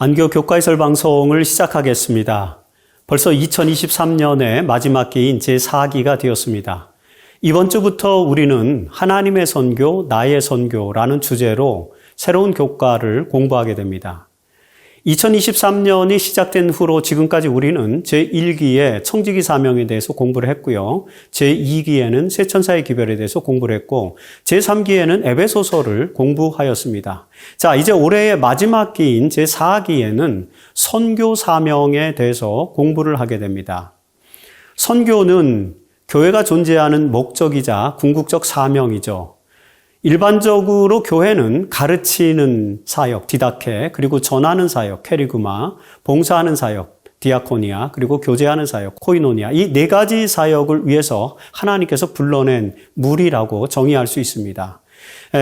안교 교과해설 방송을 시작하겠습니다. 벌써 2023년의 마지막 기인 제4기가 되었습니다. 이번 주부터 우리는 하나님의 선교, 나의 선교라는 주제로 새로운 교과를 공부하게 됩니다. 2023년이 시작된 후로 지금까지 우리는 제1기의 청지기 사명에 대해서 공부를 했고요. 제2기에는 세천사의 기별에 대해서 공부를 했고 제3기에는 에베소서를 공부하였습니다. 자, 이제 올해의 마지막 기인 제4기에는 선교 사명에 대해서 공부를 하게 됩니다. 선교는 교회가 존재하는 목적이자 궁극적 사명이죠. 일반적으로 교회는 가르치는 사역, 디다케, 그리고 전하는 사역, 케리그마, 봉사하는 사역, 디아코니아, 그리고 교제하는 사역, 코이노니아, 이 네 가지 사역을 위해서 하나님께서 불러낸 무리라고 정의할 수 있습니다.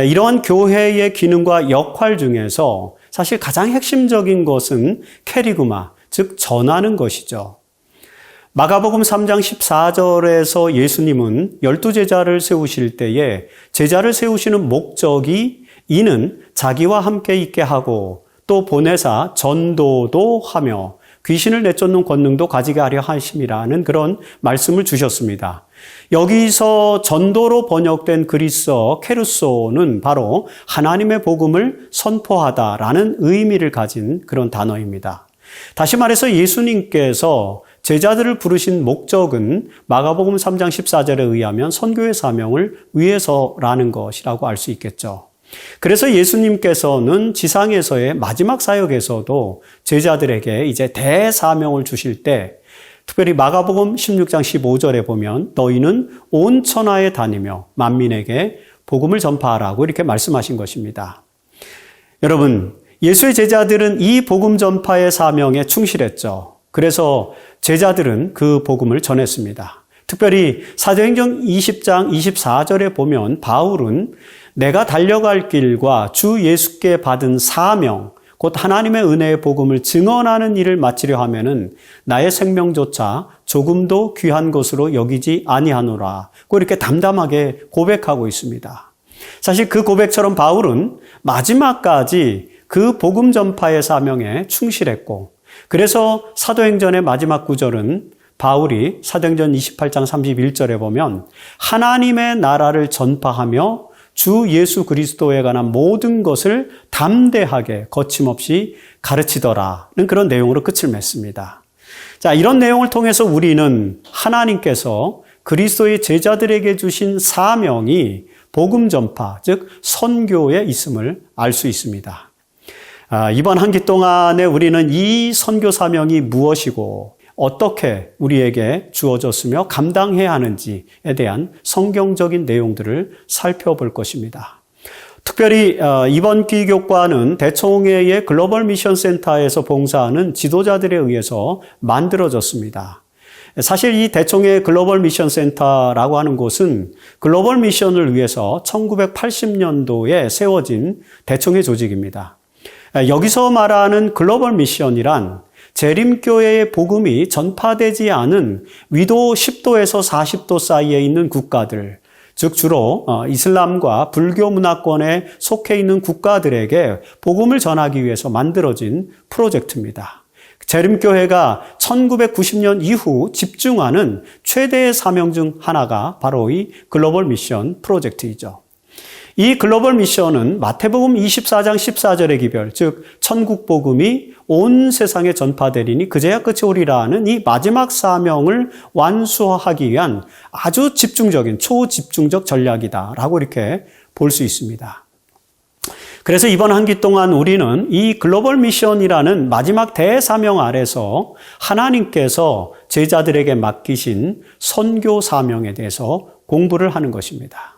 이러한 교회의 기능과 역할 중에서 사실 가장 핵심적인 것은 케리그마, 즉 전하는 것이죠. 마가복음 3장 14절에서 예수님은 12제자를 세우실 때에 제자를 세우시는 목적이 이는 자기와 함께 있게 하고 또 보내사 전도도 하며 귀신을 내쫓는 권능도 가지게 하려 하심이라는 그런 말씀을 주셨습니다. 여기서 전도로 번역된 그리스어 케루소는 바로 하나님의 복음을 선포하다라는 의미를 가진 그런 단어입니다. 다시 말해서 예수님께서 제자들을 부르신 목적은 마가복음 3장 14절에 의하면 선교의 사명을 위해서라는 것이라고 알 수 있겠죠. 그래서 예수님께서는 지상에서의 마지막 사역에서도 제자들에게 이제 대사명을 주실 때 특별히 마가복음 16장 15절에 보면 너희는 온 천하에 다니며 만민에게 복음을 전파하라고 이렇게 말씀하신 것입니다. 여러분, 예수의 제자들은 이 복음 전파의 사명에 충실했죠. 그래서 제자들은 그 복음을 전했습니다. 특별히 사도행전 20장 24절에 보면 바울은 내가 달려갈 길과 주 예수께 받은 사명, 곧 하나님의 은혜의 복음을 증언하는 일을 마치려 하면은 나의 생명조차 조금도 귀한 것으로 여기지 아니하노라. 이렇게 담담하게 고백하고 있습니다. 사실 그 고백처럼 바울은 마지막까지 그 복음 전파의 사명에 충실했고 그래서 사도행전의 마지막 구절은 바울이 사도행전 28장 31절에 보면 하나님의 나라를 전파하며 주 예수 그리스도에 관한 모든 것을 담대하게 거침없이 가르치더라는 그런 내용으로 끝을 맺습니다. 자, 이런 내용을 통해서 우리는 하나님께서 그리스도의 제자들에게 주신 사명이 복음 전파, 즉 선교에 있음을 알 수 있습니다. 이번 한 기 동안에 우리는 이 선교 사명이 무엇이고 어떻게 우리에게 주어졌으며 감당해야 하는지에 대한 성경적인 내용들을 살펴볼 것입니다. 특별히 이번 기교과는 대총회의 글로벌 미션 센터에서 봉사하는 지도자들에 의해서 만들어졌습니다. 사실 이 대총회 글로벌 미션 센터라고 하는 곳은 글로벌 미션을 위해서 1980년도에 세워진 대총회 조직입니다. 여기서 말하는 글로벌 미션이란 재림교회의 복음이 전파되지 않은 위도 10도에서 40도 사이에 있는 국가들, 즉 주로 이슬람과 불교 문화권에 속해 있는 국가들에게 복음을 전하기 위해서 만들어진 프로젝트입니다. 재림교회가 1990년 이후 집중하는 최대의 사명 중 하나가 바로 이 글로벌 미션 프로젝트이죠. 이 글로벌 미션은 마태복음 24장 14절의 기별, 즉 천국 복음이 온 세상에 전파되리니 그제야 끝이 오리라는 이 마지막 사명을 완수하기 위한 아주 집중적인 초집중적 전략이다라고 이렇게 볼 수 있습니다. 그래서 이번 한 기 동안 우리는 이 글로벌 미션이라는 마지막 대사명 아래서 하나님께서 제자들에게 맡기신 선교 사명에 대해서 공부를 하는 것입니다.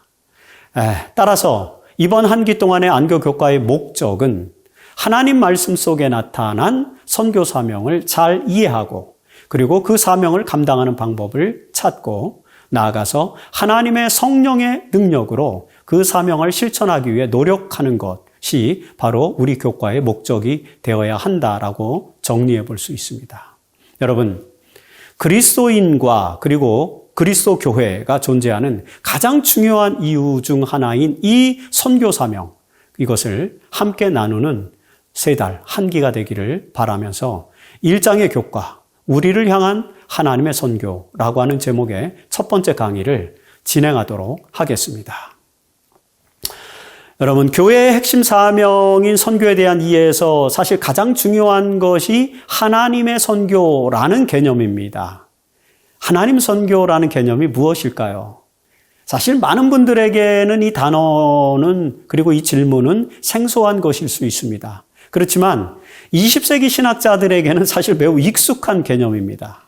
따라서 이번 한 기 동안의 안교 교과의 목적은 하나님 말씀 속에 나타난 선교 사명을 잘 이해하고 그리고 그 사명을 감당하는 방법을 찾고 나아가서 하나님의 성령의 능력으로 그 사명을 실천하기 위해 노력하는 것이 바로 우리 교과의 목적이 되어야 한다라고 정리해 볼 수 있습니다. 여러분, 그리스도인과 그리고 그리스도 교회가 존재하는 가장 중요한 이유 중 하나인 이 선교 사명, 이것을 함께 나누는 3달, 한 기가 되기를 바라면서 1장의 교과, 우리를 향한 하나님의 선교라고 하는 제목의 첫 번째 강의를 진행하도록 하겠습니다. 여러분, 교회의 핵심 사명인 선교에 대한 이해에서 사실 가장 중요한 것이 하나님의 선교라는 개념입니다. 하나님 선교라는 개념이 무엇일까요? 사실 많은 분들에게는 이 단어는 그리고 이 질문은 생소한 것일 수 있습니다. 그렇지만 20세기 신학자들에게는 사실 매우 익숙한 개념입니다.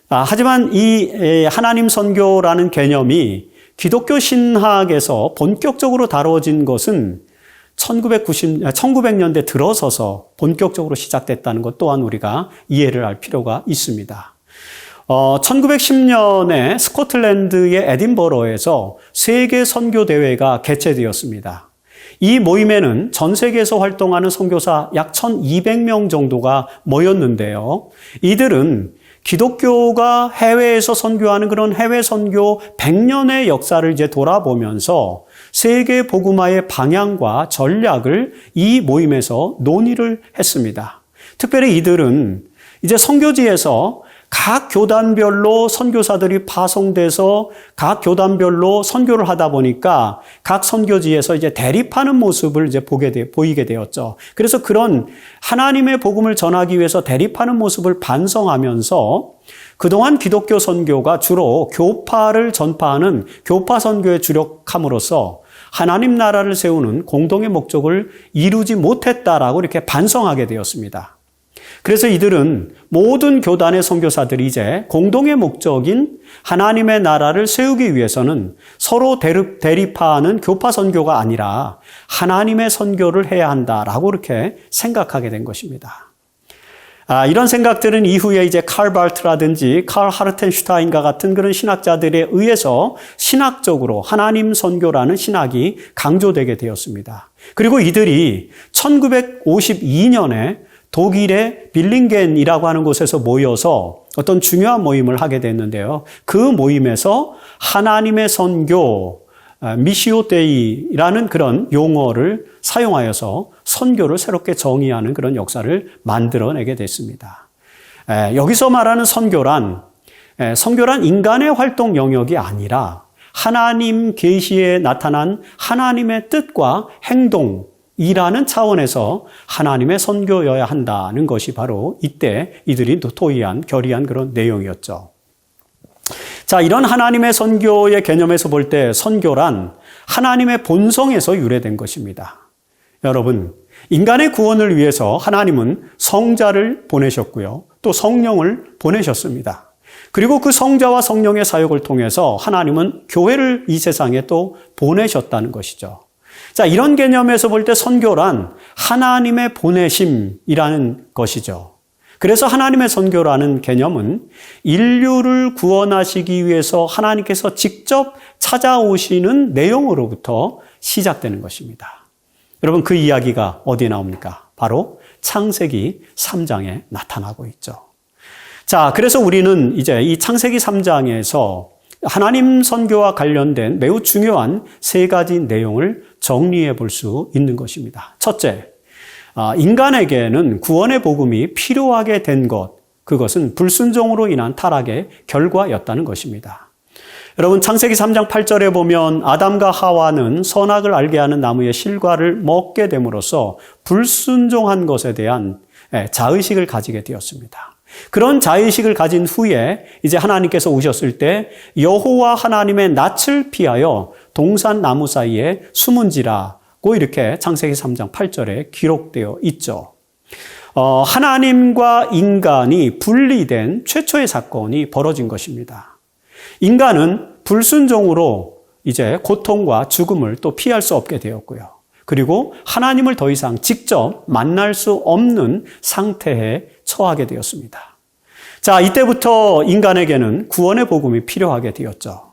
하지만 이 하나님 선교라는 개념이 기독교 신학에서 본격적으로 다뤄진 것은 1900년대 들어서서 본격적으로 시작됐다는 것 또한 우리가 이해를 할 필요가 있습니다. 1910년에 스코틀랜드의 에딘버러에서 세계 선교 대회가 개최되었습니다. 이 모임에는 전 세계에서 활동하는 선교사 약 1200명 정도가 모였는데요. 이들은 기독교가 해외에서 선교하는 그런 해외 선교 100년의 역사를 이제 돌아보면서 세계 복음화의 방향과 전략을 이 모임에서 논의를 했습니다. 특별히 이들은 이제 선교지에서 각 교단별로 선교사들이 파송돼서 각 교단별로 선교를 하다 보니까 각 선교지에서 이제 대립하는 모습을 이제 보이게 되었죠. 그래서 그런 하나님의 복음을 전하기 위해서 대립하는 모습을 반성하면서 그동안 기독교 선교가 주로 교파를 전파하는 교파 선교에 주력함으로써 하나님 나라를 세우는 공동의 목적을 이루지 못했다라고 이렇게 반성하게 되었습니다. 그래서 이들은 모든 교단의 선교사들이 이제 공동의 목적인 하나님의 나라를 세우기 위해서는 서로 대립하는 교파 선교가 아니라 하나님의 선교를 해야 한다라고 이렇게 생각하게 된 것입니다. 이런 생각들은 이후에 이제 칼 발트라든지 칼 하르텐슈타인과 같은 그런 신학자들에 의해서 신학적으로 하나님 선교라는 신학이 강조되게 되었습니다. 그리고 이들이 1952년에 독일의 빌링겐이라고 하는 곳에서 모여서 어떤 중요한 모임을 하게 됐는데요. 그 모임에서 하나님의 선교, 미시오 데이라는 그런 용어를 사용하여서 선교를 새롭게 정의하는 그런 역사를 만들어내게 됐습니다. 여기서 말하는 선교란 인간의 활동 영역이 아니라 하나님 계시에 나타난 하나님의 뜻과 행동, 이라는 차원에서 하나님의 선교여야 한다는 것이 바로 이때 이들이 결의한 그런 내용이었죠. 자, 이런 하나님의 선교의 개념에서 볼 때 선교란 하나님의 본성에서 유래된 것입니다. 여러분, 인간의 구원을 위해서 하나님은 성자를 보내셨고요. 또 성령을 보내셨습니다. 그리고 그 성자와 성령의 사역을 통해서 하나님은 교회를 이 세상에 또 보내셨다는 것이죠. 자, 이런 개념에서 볼 때 선교란 하나님의 보내심이라는 것이죠. 그래서 하나님의 선교라는 개념은 인류를 구원하시기 위해서 하나님께서 직접 찾아오시는 내용으로부터 시작되는 것입니다. 여러분, 그 이야기가 어디에 나옵니까? 바로 창세기 3장에 나타나고 있죠. 자, 그래서 우리는 이제 이 창세기 3장에서 하나님 선교와 관련된 매우 중요한 3가지 내용을 정리해 볼 수 있는 것입니다. 첫째, 인간에게는 구원의 복음이 필요하게 된 것, 그것은 불순종으로 인한 타락의 결과였다는 것입니다. 여러분, 창세기 3장 8절에 보면 아담과 하와는 선악을 알게 하는 나무의 실과를 먹게 됨으로써 불순종한 것에 대한 자의식을 가지게 되었습니다. 그런 자의식을 가진 후에 이제 하나님께서 오셨을 때 여호와 하나님의 낯을 피하여 동산 나무 사이에 숨은지라고 이렇게 창세기 3장 8절에 기록되어 있죠. 하나님과 인간이 분리된 최초의 사건이 벌어진 것입니다. 인간은 불순종으로 이제 고통과 죽음을 또 피할 수 없게 되었고요. 그리고 하나님을 더 이상 직접 만날 수 없는 상태에 처하게 되었습니다. 자, 이때부터 인간에게는 구원의 복음이 필요하게 되었죠.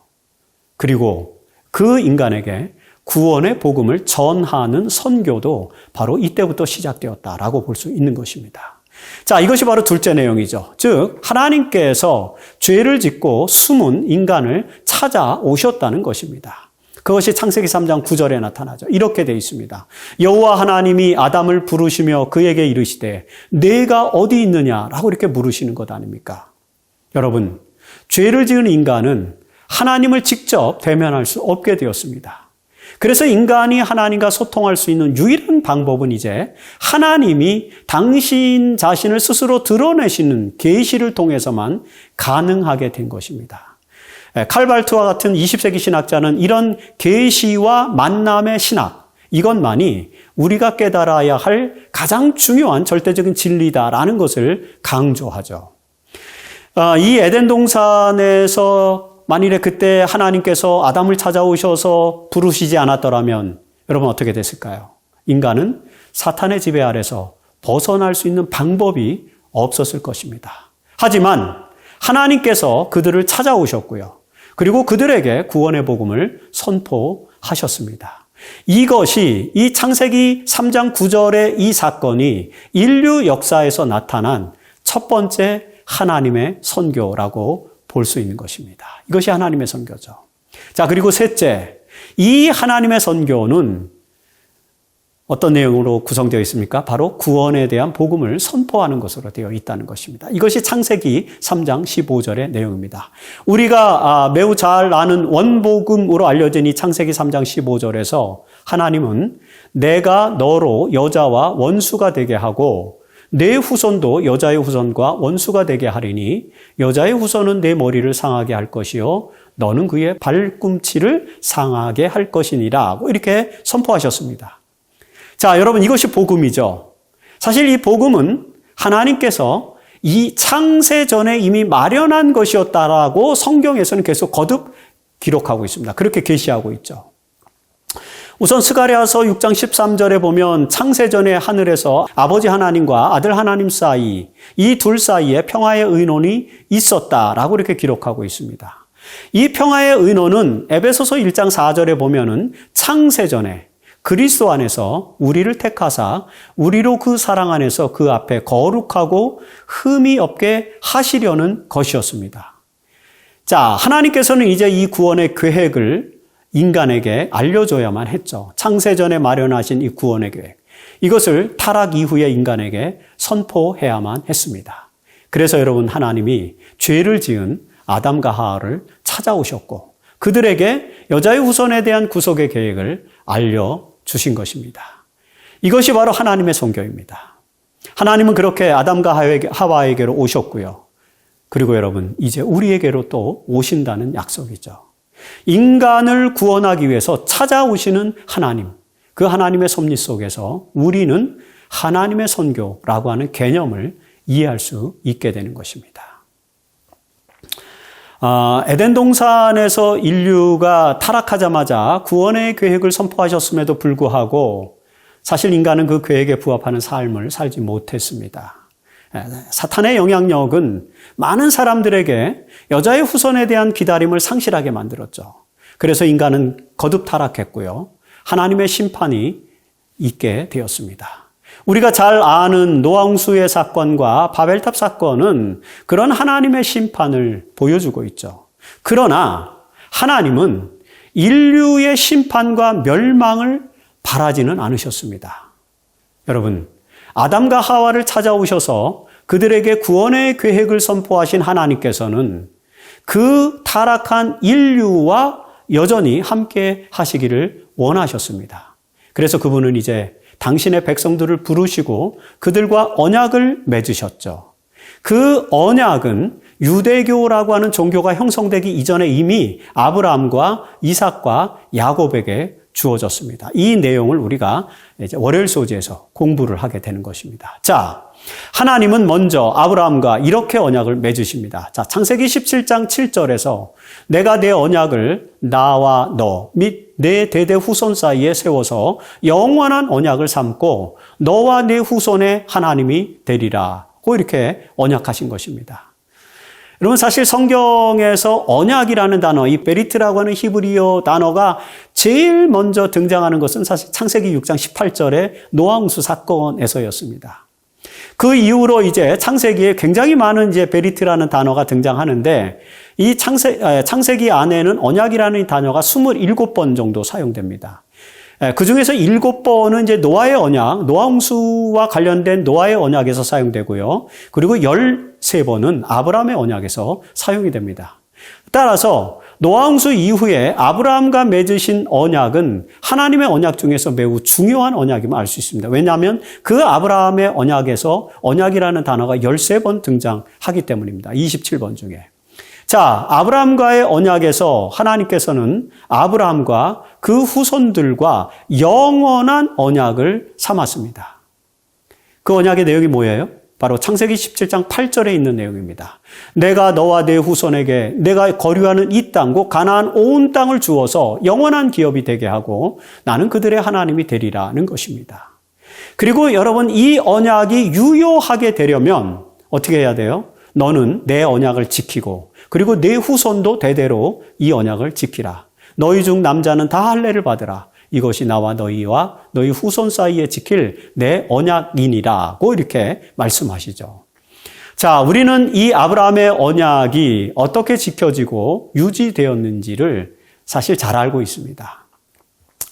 그리고 그 인간에게 구원의 복음을 전하는 선교도 바로 이때부터 시작되었다라고 볼 수 있는 것입니다. 자, 이것이 바로 둘째 내용이죠. 즉, 하나님께서 죄를 짓고 숨은 인간을 찾아오셨다는 것입니다. 그것이 창세기 3장 9절에 나타나죠. 이렇게 되어 있습니다. 여호와 하나님이 아담을 부르시며 그에게 이르시되 내가 어디 있느냐라고 이렇게 물으시는 것 아닙니까? 여러분, 죄를 지은 인간은 하나님을 직접 대면할 수 없게 되었습니다. 그래서 인간이 하나님과 소통할 수 있는 유일한 방법은 이제 하나님이 당신 자신을 스스로 드러내시는 계시를 통해서만 가능하게 된 것입니다. 칼발트와 같은 20세기 신학자는 이런 계시와 만남의 신학, 이것만이 우리가 깨달아야 할 가장 중요한 절대적인 진리다라는 것을 강조하죠. 이 에덴 동산에서 만일에 그때 하나님께서 아담을 찾아오셔서 부르시지 않았더라면 여러분 어떻게 됐을까요? 인간은 사탄의 지배 아래서 벗어날 수 있는 방법이 없었을 것입니다. 하지만 하나님께서 그들을 찾아오셨고요. 그리고 그들에게 구원의 복음을 선포하셨습니다. 이것이 이 창세기 3장 9절의 이 사건이 인류 역사에서 나타난 첫 번째 하나님의 선교라고 볼 수 있는 것입니다. 이것이 하나님의 선교죠. 자, 그리고 셋째, 이 하나님의 선교는 어떤 내용으로 구성되어 있습니까? 바로 구원에 대한 복음을 선포하는 것으로 되어 있다는 것입니다. 이것이 창세기 3장 15절의 내용입니다. 우리가 매우 잘 아는 원복음으로 알려진 이 창세기 3장 15절에서 하나님은 내가 너로 여자와 원수가 되게 하고 내 후손도 여자의 후손과 원수가 되게 하리니 여자의 후손은 내 머리를 상하게 할 것이요 너는 그의 발꿈치를 상하게 할 것이니라 이렇게 선포하셨습니다. 자, 여러분 이것이 복음이죠. 사실 이 복음은 하나님께서 이 창세 전에 이미 마련한 것이었다라고 성경에서는 계속 거듭 기록하고 있습니다. 그렇게 계시하고 있죠. 우선 스가랴서 6장 13절에 보면 창세전에 하늘에서 아버지 하나님과 아들 하나님 사이, 이 둘 사이에 평화의 의논이 있었다라고 이렇게 기록하고 있습니다. 이 평화의 의논은 에베소서 1장 4절에 보면은 창세전에 그리스도 안에서 우리를 택하사 우리로 그 사랑 안에서 그 앞에 거룩하고 흠이 없게 하시려는 것이었습니다. 자, 하나님께서는 이제 이 구원의 계획을 인간에게 알려줘야만 했죠. 창세전에 마련하신 이 구원의 계획. 이것을 타락 이후에 인간에게 선포해야만 했습니다. 그래서 여러분 하나님이 죄를 지은 아담과 하와를 찾아오셨고 그들에게 여자의 후손에 대한 구속의 계획을 알려주신 것입니다. 이것이 바로 하나님의 선교입니다. 하나님은 그렇게 아담과 하와에게로 오셨고요. 그리고 여러분 이제 우리에게로 또 오신다는 약속이죠. 인간을 구원하기 위해서 찾아오시는 하나님, 그 하나님의 섭리 속에서 우리는 하나님의 선교라고 하는 개념을 이해할 수 있게 되는 것입니다. 에덴 동산에서 인류가 타락하자마자 구원의 계획을 선포하셨음에도 불구하고 사실 인간은 그 계획에 부합하는 삶을 살지 못했습니다. 사탄의 영향력은 많은 사람들에게 여자의 후손에 대한 기다림을 상실하게 만들었죠. 그래서 인간은 거듭 타락했고요. 하나님의 심판이 있게 되었습니다. 우리가 잘 아는 노아홍수의 사건과 바벨탑 사건은 그런 하나님의 심판을 보여주고 있죠. 그러나 하나님은 인류의 심판과 멸망을 바라지는 않으셨습니다. 여러분, 아담과 하와를 찾아오셔서 그들에게 구원의 계획을 선포하신 하나님께서는 그 타락한 인류와 여전히 함께 하시기를 원하셨습니다. 그래서 그분은 이제 당신의 백성들을 부르시고 그들과 언약을 맺으셨죠. 그 언약은 유대교라고 하는 종교가 형성되기 이전에 이미 아브라함과 이삭과 야곱에게 주어졌습니다. 이 내용을 우리가 이제 월요일 소지에서 공부를 하게 되는 것입니다. 자, 하나님은 먼저 아브라함과 이렇게 언약을 맺으십니다. 자, 창세기 17장 7절에서 내가 내 언약을 나와 너 및 내 대대 후손 사이에 세워서 영원한 언약을 삼고 너와 내 후손의 하나님이 되리라. 이렇게 언약하신 것입니다. 여러분 사실 성경에서 언약이라는 단어, 이 베리트라고 하는 히브리어 단어가 제일 먼저 등장하는 것은 사실 창세기 6장 18절의 노아홍수 사건에서였습니다. 그 이후로 이제 창세기에 굉장히 많은 이제 베리트라는 단어가 등장하는데 이 창세기 안에는 언약이라는 이 단어가 27번 정도 사용됩니다. 그 중에서 7번은 이제 노아의 언약, 노아홍수와 관련된 노아의 언약에서 사용되고요. 그리고 13번은 아브라함의 언약에서 사용이 됩니다. 따라서 노아홍수 이후에 아브라함과 맺으신 언약은 하나님의 언약 중에서 매우 중요한 언약임을 알 수 있습니다. 왜냐하면 그 아브라함의 언약에서 언약이라는 단어가 13번 등장하기 때문입니다. 27번 중에. 자, 아브라함과의 언약에서 하나님께서는 아브라함과 그 후손들과 영원한 언약을 삼았습니다. 그 언약의 내용이 뭐예요? 바로 창세기 17장 8절에 있는 내용입니다. 내가 너와 내 후손에게 내가 거류하는 이 땅, 곧 가나안 온 땅을 주어서 영원한 기업이 되게 하고 나는 그들의 하나님이 되리라는 것입니다. 그리고 여러분, 이 언약이 유효하게 되려면 어떻게 해야 돼요? 너는 내 언약을 지키고 그리고 내 후손도 대대로 이 언약을 지키라. 너희 중 남자는 다 할례를 받으라. 이것이 나와 너희와 너희 후손 사이에 지킬 내 언약이니라고 이렇게 말씀하시죠. 자, 우리는 이 아브라함의 언약이 어떻게 지켜지고 유지되었는지를 사실 잘 알고 있습니다.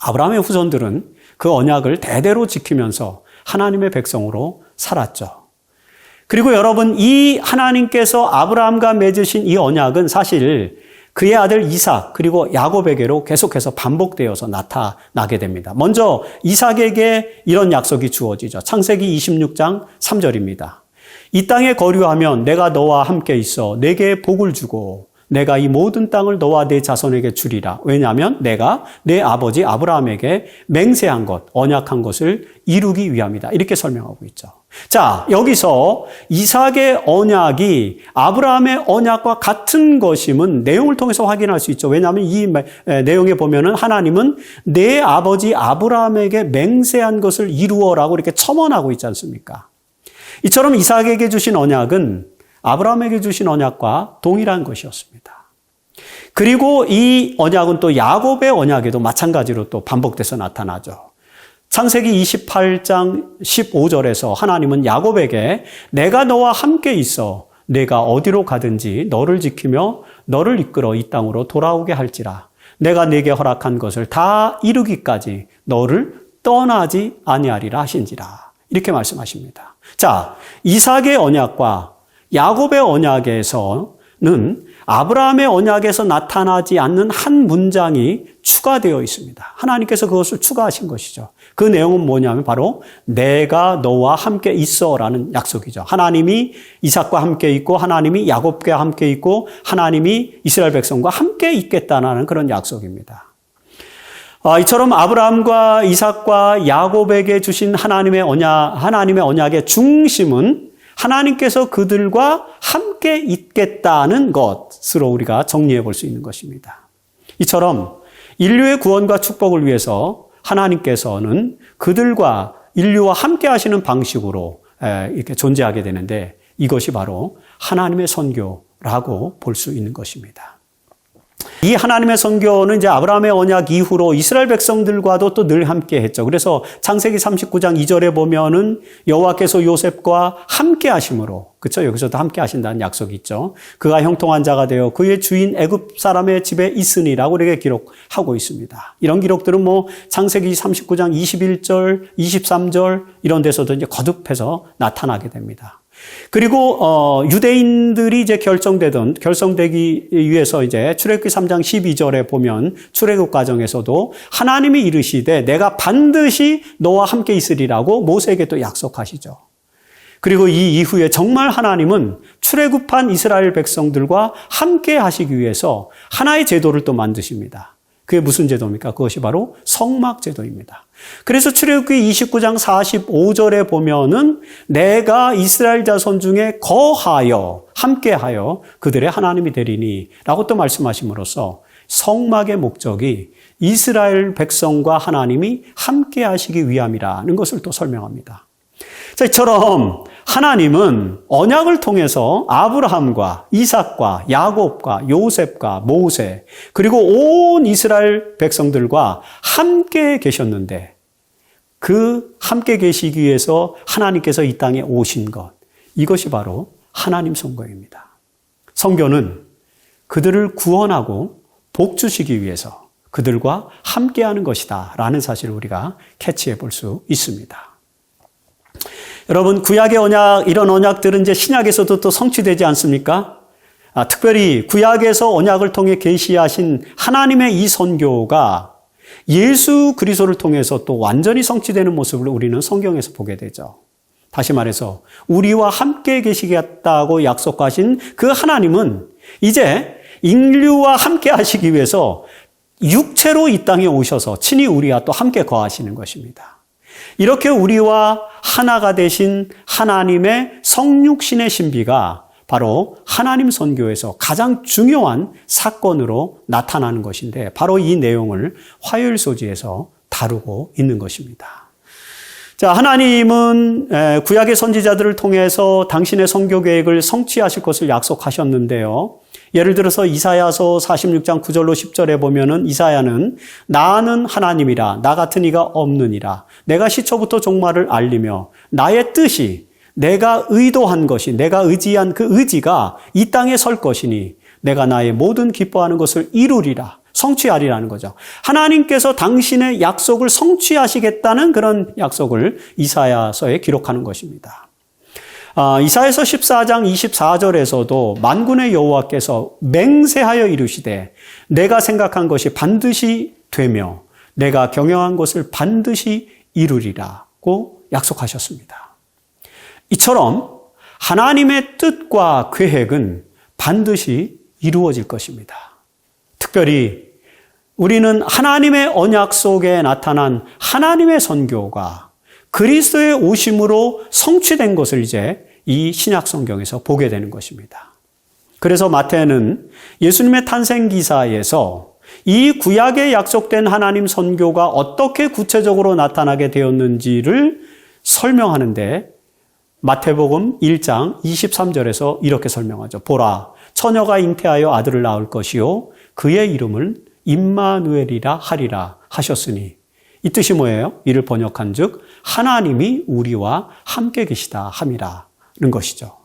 아브라함의 후손들은 그 언약을 대대로 지키면서 하나님의 백성으로 살았죠. 그리고 여러분, 이 하나님께서 아브라함과 맺으신 이 언약은 사실 그의 아들 이삭 그리고 야곱에게로 계속해서 반복되어서 나타나게 됩니다. 먼저 이삭에게 이런 약속이 주어지죠. 창세기 26장 3절입니다. 이 땅에 거류하면 내가 너와 함께 있어 내게 복을 주고 내가 이 모든 땅을 너와 내 자손에게 주리라. 왜냐하면 내가 내 아버지 아브라함에게 맹세한 것, 언약한 것을 이루기 위함이다. 이렇게 설명하고 있죠. 자, 여기서 이삭의 언약이 아브라함의 언약과 같은 것임은 내용을 통해서 확인할 수 있죠. 왜냐하면 이 내용에 보면은 하나님은 내 아버지 아브라함에게 맹세한 것을 이루어라고 이렇게 첨언하고 있지 않습니까? 이처럼 이삭에게 주신 언약은 아브라함에게 주신 언약과 동일한 것이었습니다. 그리고 이 언약은 또 야곱의 언약에도 마찬가지로 또 반복돼서 나타나죠. 창세기 28장 15절에서 하나님은 야곱에게 내가 너와 함께 있어 내가 어디로 가든지 너를 지키며 너를 이끌어 이 땅으로 돌아오게 할지라. 내가 네게 허락한 것을 다 이루기까지 너를 떠나지 아니하리라 하신지라. 이렇게 말씀하십니다. 자, 이삭의 언약과 야곱의 언약에서는 아브라함의 언약에서 나타나지 않는 한 문장이 추가되어 있습니다. 하나님께서 그것을 추가하신 것이죠. 그 내용은 뭐냐면 바로 내가 너와 함께 있어라는 약속이죠. 하나님이 이삭과 함께 있고 하나님이 야곱과 함께 있고 하나님이 이스라엘 백성과 함께 있겠다는 그런 약속입니다. 이처럼 아브라함과 이삭과 야곱에게 주신 하나님의 언약의 중심은 하나님께서 그들과 함께 있겠다는 것으로 우리가 정리해 볼 수 있는 것입니다. 이처럼 인류의 구원과 축복을 위해서 하나님께서는 그들과 인류와 함께 하시는 방식으로 이렇게 존재하게 되는데 이것이 바로 하나님의 선교라고 볼 수 있는 것입니다. 이 하나님의 선교는 이제 아브라함의 언약 이후로 이스라엘 백성들과도 또 늘 함께 했죠. 그래서 창세기 39장 2절에 보면은 여호와께서 요셉과 함께 하심으로, 그렇죠? 여기서도 함께 하신다는 약속이 있죠. 그가 형통한 자가 되어 그의 주인 애굽 사람의 집에 있으니라고 이렇게 기록하고 있습니다. 이런 기록들은 뭐 창세기 39장 21절, 23절 이런 데서도 이제 거듭해서 나타나게 됩니다. 그리고 유대인들이 이제 결성되기 위해서 이제 출애굽기 3장 12절에 보면 출애굽 과정에서도 하나님이 이르시되 내가 반드시 너와 함께 있으리라고 모세에게 또 약속하시죠. 그리고 이 이후에 정말 하나님은 출애굽한 이스라엘 백성들과 함께 하시기 위해서 하나의 제도를 또 만드십니다. 그게 무슨 제도입니까? 그것이 바로 성막 제도입니다. 그래서 출애굽기 29장 45절에 보면은 내가 이스라엘 자손 중에 거하여 함께하여 그들의 하나님이 되리니 라고 또 말씀하심으로써 성막의 목적이 이스라엘 백성과 하나님이 함께 하시기 위함이라는 것을 또 설명합니다. 자, 이처럼 하나님은 언약을 통해서 아브라함과 이삭과 야곱과 요셉과 모세 그리고 온 이스라엘 백성들과 함께 계셨는데 그 함께 계시기 위해서 하나님께서 이 땅에 오신 것, 이것이 바로 하나님 선교입니다. 선교는 그들을 구원하고 복 주시기 위해서 그들과 함께하는 것이다 라는 사실을 우리가 캐치해 볼 수 있습니다. 여러분, 구약의 언약, 이런 언약들은 이제 신약에서도 또 성취되지 않습니까? 특별히 구약에서 언약을 통해 계시하신 하나님의 이 선교가 예수 그리스도를 통해서 또 완전히 성취되는 모습을 우리는 성경에서 보게 되죠. 다시 말해서 우리와 함께 계시겠다고 약속하신 그 하나님은 이제 인류와 함께 하시기 위해서 육체로 이 땅에 오셔서 친히 우리와 또 함께 거하시는 것입니다. 이렇게 우리와 하나가 되신 하나님의 성육신의 신비가 바로 하나님 선교에서 가장 중요한 사건으로 나타나는 것인데, 바로 이 내용을 화요일 소지에서 다루고 있는 것입니다. 자, 하나님은 구약의 선지자들을 통해서 당신의 선교 계획을 성취하실 것을 약속하셨는데요. 예를 들어서 이사야서 46장 9절로 10절에 보면은 이사야는 나는 하나님이라 나 같은 이가 없느니라 내가 시초부터 종말을 알리며 나의 뜻이 내가 의도한 것이 내가 의지한 그 의지가 이 땅에 설 것이니 내가 나의 모든 기뻐하는 것을 이루리라 성취하리라는 거죠. 하나님께서 당신의 약속을 성취하시겠다는 그런 약속을 이사야서에 기록하는 것입니다. 이사야서 14장 24절에서도 만군의 여호와께서 맹세하여 이르시되 내가 생각한 것이 반드시 되며 내가 경영한 것을 반드시 이루리라고 약속하셨습니다. 이처럼 하나님의 뜻과 계획은 반드시 이루어질 것입니다. 특별히 우리는 하나님의 언약 속에 나타난 하나님의 선교가 그리스도의 오심으로 성취된 것을 이제 이 신약 성경에서 보게 되는 것입니다. 그래서 마태는 예수님의 탄생 기사에서 이 구약에 약속된 하나님 선교가 어떻게 구체적으로 나타나게 되었는지를 설명하는데 마태복음 1장 23절에서 이렇게 설명하죠. 보라, 처녀가 잉태하여 아들을 낳을 것이요 그의 이름을 임마누엘이라 하리라 하셨으니 이 뜻이 뭐예요? 이를 번역한 즉 하나님이 우리와 함께 계시다 함이라는 것이죠.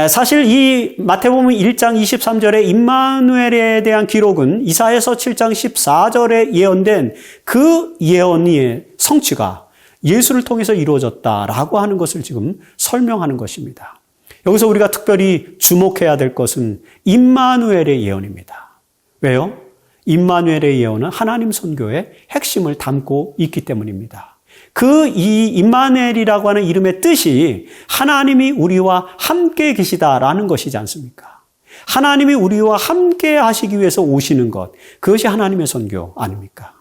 사실 이 마태복음 1장 23절의 임마누엘에 대한 기록은 이사야서 7장 14절에 예언된 그 예언의 성취가 예수를 통해서 이루어졌다라고 하는 것을 지금 설명하는 것입니다. 여기서 우리가 특별히 주목해야 될 것은 임마누엘의 예언입니다. 왜요? 임마누엘의 예언은 하나님 선교의 핵심을 담고 있기 때문입니다. 그 이 임마누엘이라고 하는 이름의 뜻이 하나님이 우리와 함께 계시다라는 것이지 않습니까? 하나님이 우리와 함께 하시기 위해서 오시는 것, 그것이 하나님의 선교 아닙니까?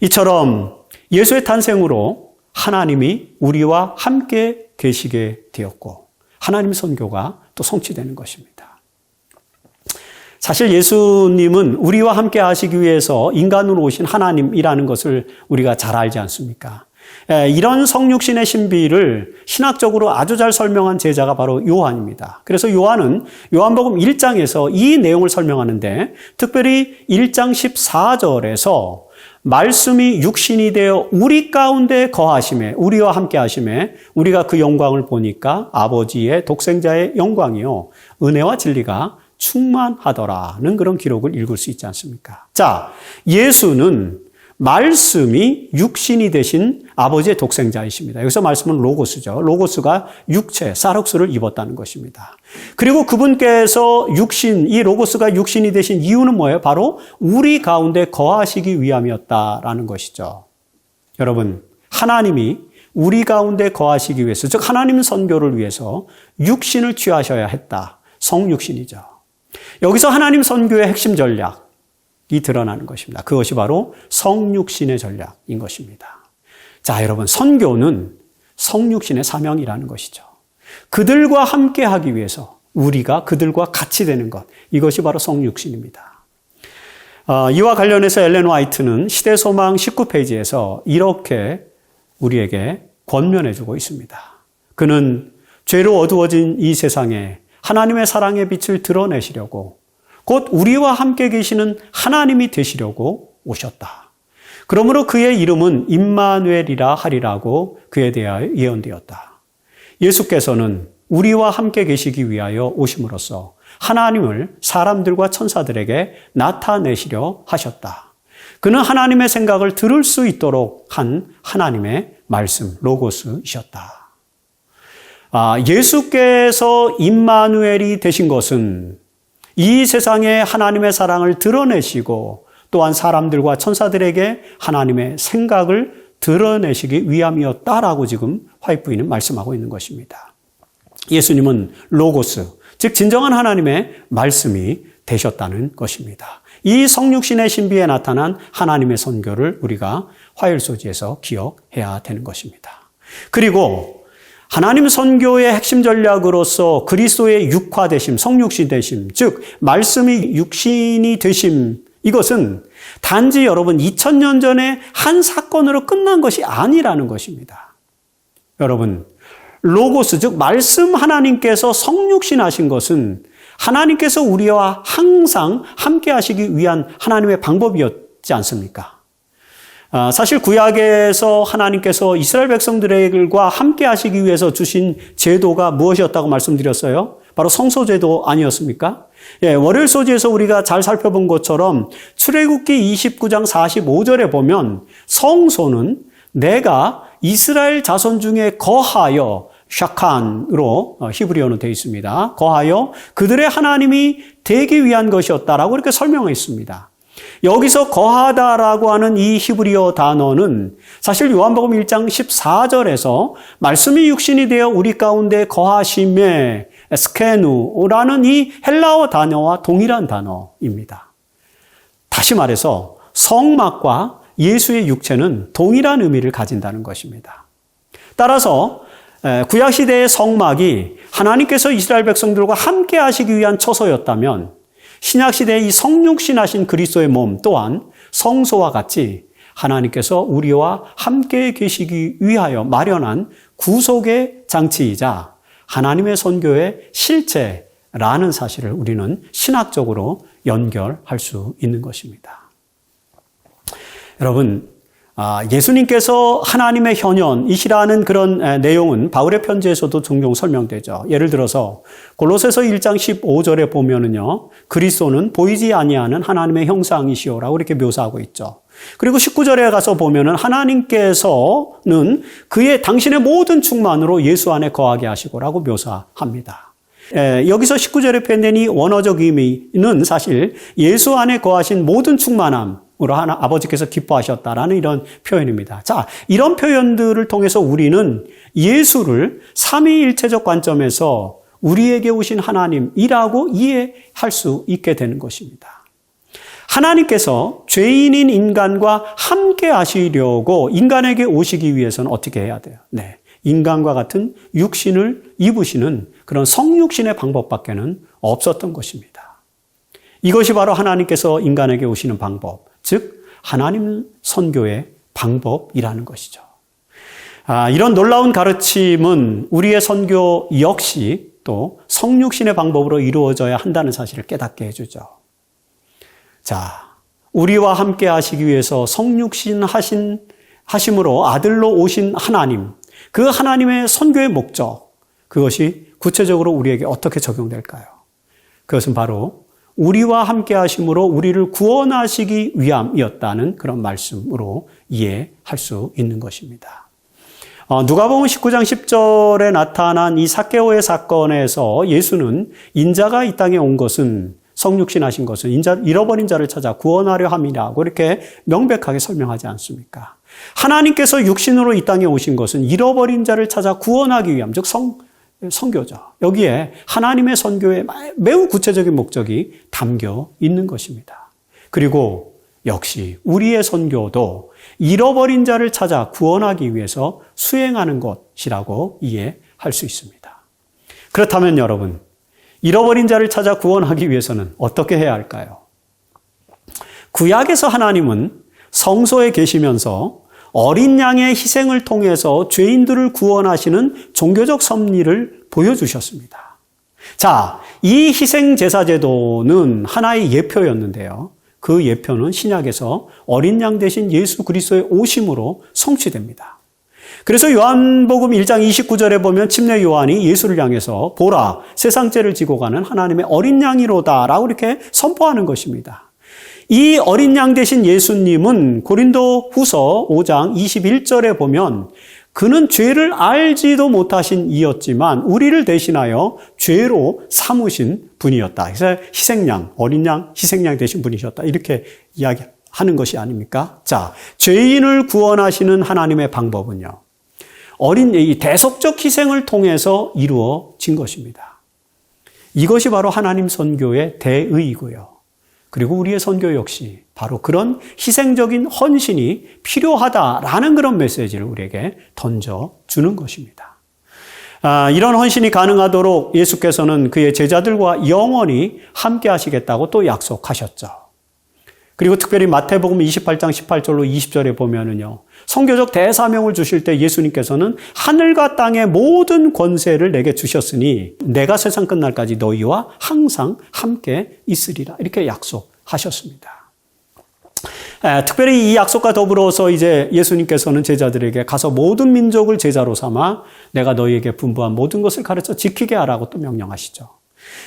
이처럼 예수의 탄생으로 하나님이 우리와 함께 계시게 되었고 하나님 선교가 또 성취되는 것입니다. 사실 예수님은 우리와 함께 하시기 위해서 인간으로 오신 하나님이라는 것을 우리가 잘 알지 않습니까? 이런 성육신의 신비를 신학적으로 아주 잘 설명한 제자가 바로 요한입니다. 그래서 요한은 요한복음 1장에서 이 내용을 설명하는데 특별히 1장 14절에서 말씀이 육신이 되어 우리 가운데 거하심에 우리와 함께 하심에 우리가 그 영광을 보니까 아버지의 독생자의 영광이요 은혜와 진리가 충만하더라는 그런 기록을 읽을 수 있지 않습니까? 자, 예수는 말씀이 육신이 되신 아버지의 독생자이십니다. 여기서 말씀은 로고스죠. 로고스가 육체, 사륵스를 입었다는 것입니다. 그리고 그분께서 이 로고스가 육신이 되신 이유는 뭐예요? 바로 우리 가운데 거하시기 위함이었다라는 것이죠. 여러분, 하나님이 우리 가운데 거하시기 위해서, 즉 하나님 선교를 위해서 육신을 취하셔야 했다. 성육신이죠. 여기서 하나님 선교의 핵심 전략이 드러나는 것입니다. 그것이 바로 성육신의 전략인 것입니다. 자, 여러분, 선교는 성육신의 사명이라는 것이죠. 그들과 함께 하기 위해서 우리가 그들과 같이 되는 것, 이것이 바로 성육신입니다. 이와 관련해서 엘렌 화이트는 시대소망 19페이지에서 이렇게 우리에게 권면해주고 있습니다. 그는 죄로 어두워진 이 세상에 하나님의 사랑의 빛을 드러내시려고 곧 우리와 함께 계시는 하나님이 되시려고 오셨다. 그러므로 그의 이름은 임마누엘이라 하리라고 그에 대하여 예언되었다. 예수께서는 우리와 함께 계시기 위하여 오심으로써 하나님을 사람들과 천사들에게 나타내시려 하셨다. 그는 하나님의 생각을 들을 수 있도록 한 하나님의 말씀, 로고스이셨다. 예수께서 임마누엘이 되신 것은 이 세상에 하나님의 사랑을 드러내시고 또한 사람들과 천사들에게 하나님의 생각을 드러내시기 위함이었다라고 지금 화이트 부인은 말씀하고 있는 것입니다. 예수님은 로고스, 즉 진정한 하나님의 말씀이 되셨다는 것입니다. 이 성육신의 신비에 나타난 하나님의 선교를 우리가 화요일소지에서 기억해야 되는 것입니다. 그리고 하나님 선교의 핵심 전략으로서 그리스도의 육화되심, 성육신 되심, 즉 말씀이 육신이 되심, 이것은 단지 여러분 2000년 전에 한 사건으로 끝난 것이 아니라는 것입니다. 여러분, 로고스, 즉 말씀 하나님께서 성육신 하신 것은 하나님께서 우리와 항상 함께 하시기 위한 하나님의 방법이었지 않습니까? 사실 구약에서 하나님께서 이스라엘 백성들과 함께 하시기 위해서 주신 제도가 무엇이었다고 말씀드렸어요? 바로 성소제도 아니었습니까? 월요일 소지에서 우리가 잘 살펴본 것처럼 출애굽기 29장 45절에 보면 성소는 내가 이스라엘 자손 중에 거하여 샤칸으로 히브리어는 되어 있습니다. 거하여 그들의 하나님이 되기 위한 것이었다라고 이렇게 설명했습니다. 여기서 거하다라고 하는 이 히브리어 단어는 사실 요한복음 1장 14절에서 말씀이 육신이 되어 우리 가운데 거하심에 스케누라는 이 헬라어 단어와 동일한 단어입니다. 다시 말해서 성막과 예수의 육체는 동일한 의미를 가진다는 것입니다. 따라서 구약시대의 성막이 하나님께서 이스라엘 백성들과 함께 하시기 위한 처소였다면 신약시대의 이 성육신하신 그리스도의 몸 또한 성소와 같이 하나님께서 우리와 함께 계시기 위하여 마련한 구속의 장치이자 하나님의 선교의 실체라는 사실을 우리는 신학적으로 연결할 수 있는 것입니다. 여러분, 예수님께서 하나님의 현현이시라는 그런 내용은 바울의 편지에서도 종종 설명되죠. 예를 들어서 골로새서 1장 15절에 보면은요, 그리스도는 보이지 아니하는 하나님의 형상이시오라고 이렇게 묘사하고 있죠. 그리고 19절에 가서 보면은 하나님께서는 당신의 모든 충만으로 예수 안에 거하게 하시고라고 묘사합니다. 여기서 19절에 표현된 이 원어적 의미는 사실 예수 안에 거하신 모든 충만함, 으로 아버지께서 기뻐하셨다라는 이런 표현입니다. 자, 이런 표현들을 통해서 우리는 예수를 삼위일체적 관점에서 우리에게 오신 하나님이라고 이해할 수 있게 되는 것입니다. 하나님께서 죄인인 인간과 함께 하시려고 인간에게 오시기 위해서는 어떻게 해야 돼요? 네, 인간과 같은 육신을 입으시는 그런 성육신의 방법밖에는 없었던 것입니다. 이것이 바로 하나님께서 인간에게 오시는 방법, 즉 하나님 선교의 방법이라는 것이죠. 이런 놀라운 가르침은 우리의 선교 역시 또 성육신의 방법으로 이루어져야 한다는 사실을 깨닫게 해주죠. 자, 우리와 함께 하시기 위해서 성육신 하심으로 아들로 오신 하나님, 그 하나님의 선교의 목적, 그것이 구체적으로 우리에게 어떻게 적용될까요? 그것은 바로 우리와 함께 하심으로 우리를 구원하시기 위함이었다는 그런 말씀으로 이해할 수 있는 것입니다. 누가복음 19장 10절에 나타난 이 삭개오의 사건에서 예수는 인자가 이 땅에 온 것은 성육신 하신 것은 잃어버린 자를 찾아 구원하려 함이라고 이렇게 명백하게 설명하지 않습니까? 하나님께서 육신으로 이 땅에 오신 것은 잃어버린 자를 찾아 구원하기 위함, 즉 선교죠. 여기에 하나님의 선교의 매우 구체적인 목적이 담겨 있는 것입니다. 그리고 역시 우리의 선교도 잃어버린 자를 찾아 구원하기 위해서 수행하는 것이라고 이해할 수 있습니다. 그렇다면 여러분, 잃어버린 자를 찾아 구원하기 위해서는 어떻게 해야 할까요? 구약에서 하나님은 성소에 계시면서 어린 양의 희생을 통해서 죄인들을 구원하시는 종교적 섭리를 보여주셨습니다. 자, 이 희생제사제도는 하나의 예표였는데요. 그 예표는 신약에서 어린 양 대신 예수 그리스도의 오심으로 성취됩니다. 그래서 요한복음 1장 29절에 보면 침례 요한이 예수를 향해서 보라, 세상 죄를 지고 가는 하나님의 어린 양이로다 라고 이렇게 선포하는 것입니다. 이 어린 양 대신 예수님은 고린도 후서 5장 21절에 보면 그는 죄를 알지도 못하신 이였지만 우리를 대신하여 죄로 삼으신 분이었다. 그래서 희생양, 어린 양, 희생양 되신 분이셨다. 이렇게 이야기하는 것이 아닙니까? 자, 죄인을 구원하시는 하나님의 방법은요, 이 대속적 희생을 통해서 이루어진 것입니다. 이것이 바로 하나님 선교의 대의이고요. 그리고 우리의 선교 역시 바로 그런 희생적인 헌신이 필요하다라는 그런 메시지를 우리에게 던져주는 것입니다. 이런 헌신이 가능하도록 예수께서는 그의 제자들과 영원히 함께 하시겠다고 또 약속하셨죠. 그리고 특별히 마태복음 28장 18절로 20절에 보면은요, 선교적 대사명을 주실 때 예수님께서는 하늘과 땅의 모든 권세를 내게 주셨으니 내가 세상 끝날까지 너희와 항상 함께 있으리라. 이렇게 약속하셨습니다. 특별히 이 약속과 더불어서 이제 예수님께서는 제자들에게 가서 모든 민족을 제자로 삼아 내가 너희에게 분부한 모든 것을 가르쳐 지키게 하라고 또 명령하시죠.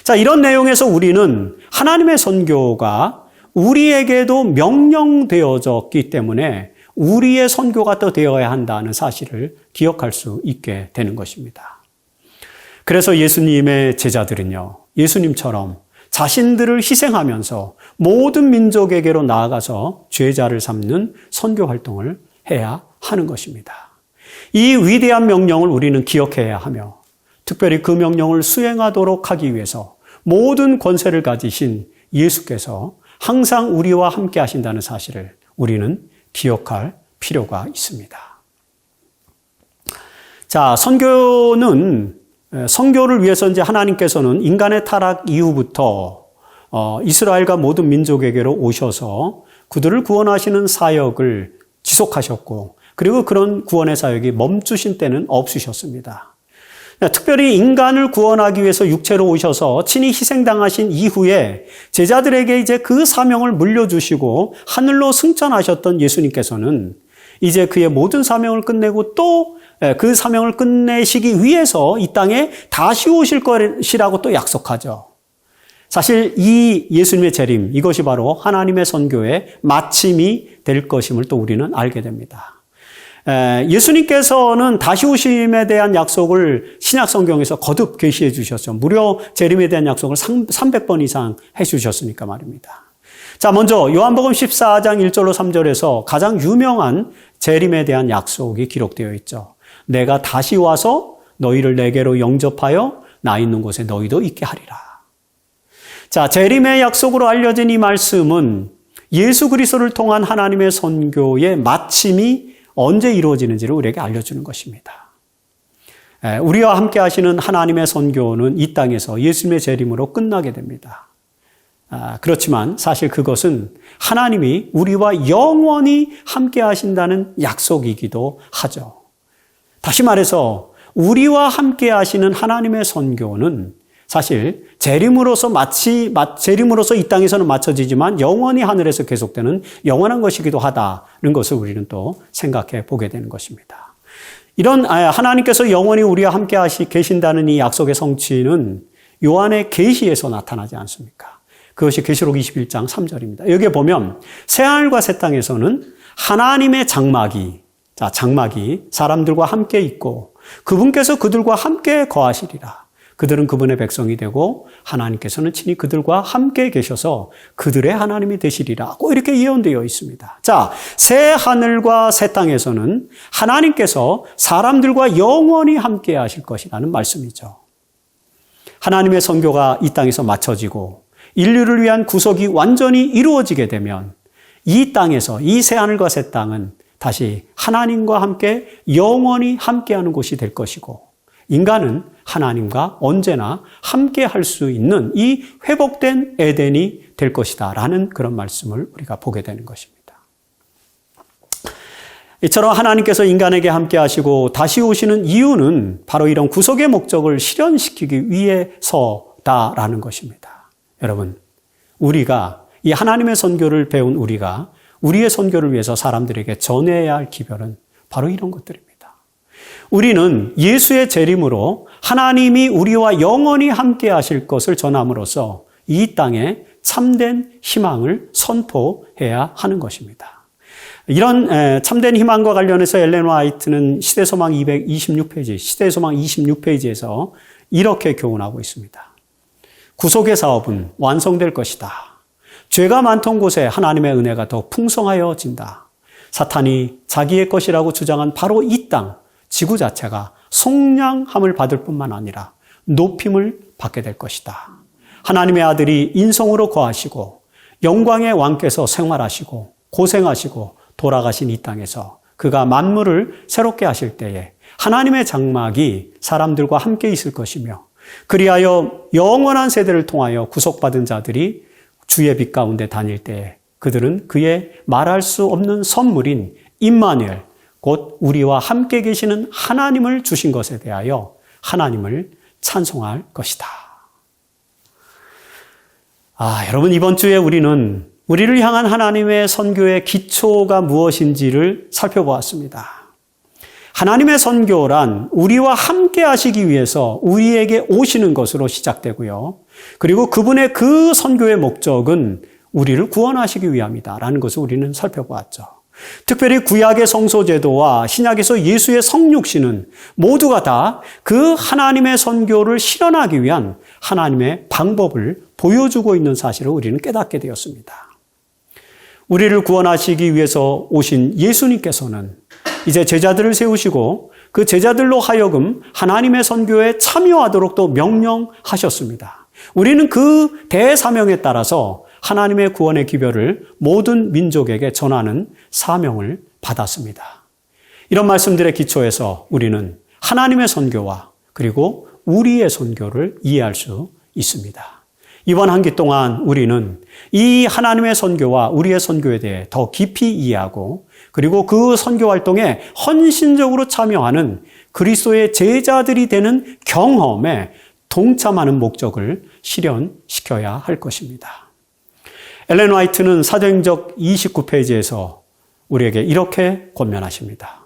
자, 이런 내용에서 우리는 하나님의 선교가 우리에게도 명령되어졌기 때문에 우리의 선교가 또 되어야 한다는 사실을 기억할 수 있게 되는 것입니다. 그래서 예수님의 제자들은요, 예수님처럼 자신들을 희생하면서 모든 민족에게로 나아가서 죄자를 삼는 선교 활동을 해야 하는 것입니다. 이 위대한 명령을 우리는 기억해야 하며 특별히 그 명령을 수행하도록 하기 위해서 모든 권세를 가지신 예수께서 항상 우리와 함께 하신다는 사실을 우리는 기억할 필요가 있습니다. 자, 선교를 위해서 이제 하나님께서는 인간의 타락 이후부터 이스라엘과 모든 민족에게로 오셔서 그들을 구원하시는 사역을 지속하셨고, 그리고 그런 구원의 사역이 멈추신 때는 없으셨습니다. 특별히 인간을 구원하기 위해서 육체로 오셔서 친히 희생당하신 이후에 제자들에게 이제 그 사명을 물려주시고 하늘로 승천하셨던 예수님께서는 이제 그의 모든 사명을 끝내고 또 그 사명을 끝내시기 위해서 이 땅에 다시 오실 것이라고 또 약속하죠. 사실 이 예수님의 재림, 이것이 바로 하나님의 선교의 마침이 될 것임을 또 우리는 알게 됩니다. 예수님께서는 다시 오심에 대한 약속을 신약 성경에서 거듭 계시해 주셨죠. 무려 재림에 대한 약속을 300번 이상 해 주셨으니까 말입니다. 자, 먼저 요한복음 14장 1절로 3절에서 가장 유명한 재림에 대한 약속이 기록되어 있죠. 내가 다시 와서 너희를 내게로 영접하여 나 있는 곳에 너희도 있게 하리라. 자, 재림의 약속으로 알려진 이 말씀은 예수 그리스도를 통한 하나님의 선교의 마침이 언제 이루어지는지를 우리에게 알려주는 것입니다. 우리와 함께 하시는 하나님의 선교는 이 땅에서 예수님의 재림으로 끝나게 됩니다. 그렇지만 사실 그것은 하나님이 우리와 영원히 함께 하신다는 약속이기도 하죠. 다시 말해서 우리와 함께 하시는 하나님의 선교는 사실 재림으로서 이 땅에서는 마쳐지지만 영원히 하늘에서 계속되는 영원한 것이기도 하다는 것을 우리는 또 생각해 보게 되는 것입니다. 이런 하나님께서 영원히 우리와 함께 계신다는 이 약속의 성취는 요한의 계시에서 나타나지 않습니까? 그것이 계시록 21장 3절입니다. 여기에 보면 새하늘과 새 땅에서는 하나님의 장막이 사람들과 함께 있고 그분께서 그들과 함께 거하시리라. 그들은 그분의 백성이 되고 하나님께서는 친히 그들과 함께 계셔서 그들의 하나님이 되시리라고 이렇게 예언되어 있습니다. 자, 새 하늘과 새 땅에서는 하나님께서 사람들과 영원히 함께 하실 것이라는 말씀이죠. 하나님의 선교가 이 땅에서 마쳐지고 인류를 위한 구속이 완전히 이루어지게 되면 이 땅에서 이 새 하늘과 새 땅은 다시 하나님과 함께 영원히 함께하는 곳이 될 것이고 인간은 하나님과 언제나 함께 할 수 있는 이 회복된 에덴이 될 것이다 라는 그런 말씀을 우리가 보게 되는 것입니다. 이처럼 하나님께서 인간에게 함께 하시고 다시 오시는 이유는 바로 이런 구속의 목적을 실현시키기 위해서다라는 것입니다. 여러분, 우리가 이 하나님의 선교를 배운 우리가 우리의 선교를 위해서 사람들에게 전해야 할 기별은 바로 이런 것들입니다. 우리는 예수의 재림으로 하나님이 우리와 영원히 함께 하실 것을 전함으로써 이 땅에 참된 희망을 선포해야 하는 것입니다. 이런 참된 희망과 관련해서 엘렌 화이트는 시대소망 226페이지, 시대소망 26페이지에서 이렇게 교훈하고 있습니다. 구속의 사업은 완성될 것이다. 죄가 많던 곳에 하나님의 은혜가 더 풍성하여진다. 사탄이 자기의 것이라고 주장한 바로 이 땅, 지구 자체가 속량함을 받을 뿐만 아니라 높임을 받게 될 것이다. 하나님의 아들이 인성으로 거하시고 영광의 왕께서 생활하시고 고생하시고 돌아가신 이 땅에서 그가 만물을 새롭게 하실 때에 하나님의 장막이 사람들과 함께 있을 것이며 그리하여 영원한 세대를 통하여 구속받은 자들이 주의 빛 가운데 다닐 때에 그들은 그의 말할 수 없는 선물인 임마누엘, 곧 우리와 함께 계시는 하나님을 주신 것에 대하여 하나님을 찬송할 것이다. 여러분, 이번 주에 우리는 우리를 향한 하나님의 선교의 기초가 무엇인지를 살펴보았습니다. 하나님의 선교란 우리와 함께 하시기 위해서 우리에게 오시는 것으로 시작되고요. 그리고 그분의 그 선교의 목적은 우리를 구원하시기 위함이다라는 것을 우리는 살펴보았죠. 특별히 구약의 성소제도와 신약에서 예수의 성육신은 모두가 다 그 하나님의 선교를 실현하기 위한 하나님의 방법을 보여주고 있는 사실을 우리는 깨닫게 되었습니다. 우리를 구원하시기 위해서 오신 예수님께서는 이제 제자들을 세우시고 그 제자들로 하여금 하나님의 선교에 참여하도록 또 명령하셨습니다. 우리는 그 대사명에 따라서 하나님의 구원의 기별을 모든 민족에게 전하는 사명을 받았습니다. 이런 말씀들의 기초에서 우리는 하나님의 선교와 그리고 우리의 선교를 이해할 수 있습니다. 이번 한 기 동안 우리는 이 하나님의 선교와 우리의 선교에 대해 더 깊이 이해하고 그리고 그 선교 활동에 헌신적으로 참여하는 그리스도의 제자들이 되는 경험에 동참하는 목적을 실현시켜야 할 것입니다. 엘렌 화이트는 사도행적 29페이지에서 우리에게 이렇게 권면하십니다.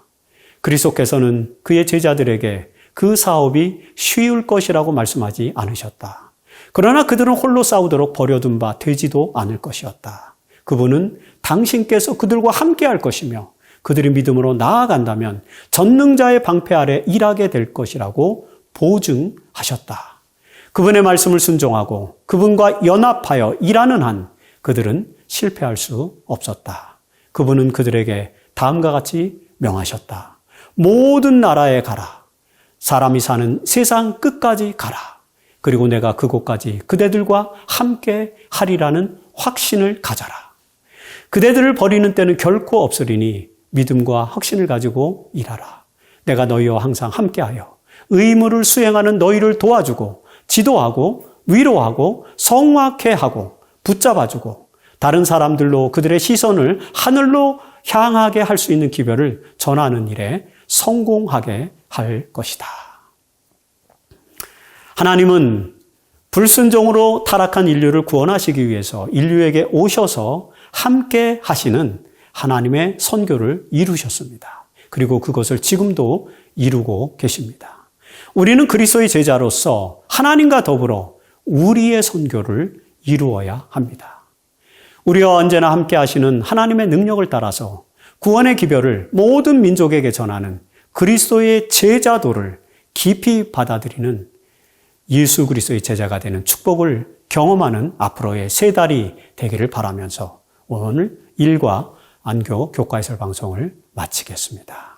그리스도께서는 그의 제자들에게 그 사업이 쉬울 것이라고 말씀하지 않으셨다. 그러나 그들은 홀로 싸우도록 버려둔 바 되지도 않을 것이었다. 그분은 당신께서 그들과 함께 할 것이며 그들이 믿음으로 나아간다면 전능자의 방패 아래 일하게 될 것이라고 보증하셨다. 그분의 말씀을 순종하고 그분과 연합하여 일하는 한 그들은 실패할 수 없었다. 그분은 그들에게 다음과 같이 명하셨다. 모든 나라에 가라. 사람이 사는 세상 끝까지 가라. 그리고 내가 그곳까지 그대들과 함께 하리라는 확신을 가져라. 그대들을 버리는 때는 결코 없으리니 믿음과 확신을 가지고 일하라. 내가 너희와 항상 함께하여 의무를 수행하는 너희를 도와주고 지도하고 위로하고 성화케 하고 붙잡아주고 다른 사람들로 그들의 시선을 하늘로 향하게 할 수 있는 기별을 전하는 일에 성공하게 할 것이다. 하나님은 불순종으로 타락한 인류를 구원하시기 위해서 인류에게 오셔서 함께 하시는 하나님의 선교를 이루셨습니다. 그리고 그것을 지금도 이루고 계십니다. 우리는 그리스도의 제자로서 하나님과 더불어 우리의 선교를 이루어야 합니다. 우리와 언제나 함께 하시는 하나님의 능력을 따라서 구원의 기별을 모든 민족에게 전하는 그리스도의 제자도를 깊이 받아들이는 예수 그리스도의 제자가 되는 축복을 경험하는 앞으로의 세 달이 되기를 바라면서 오늘 1과 안교 교과해설 방송을 마치겠습니다.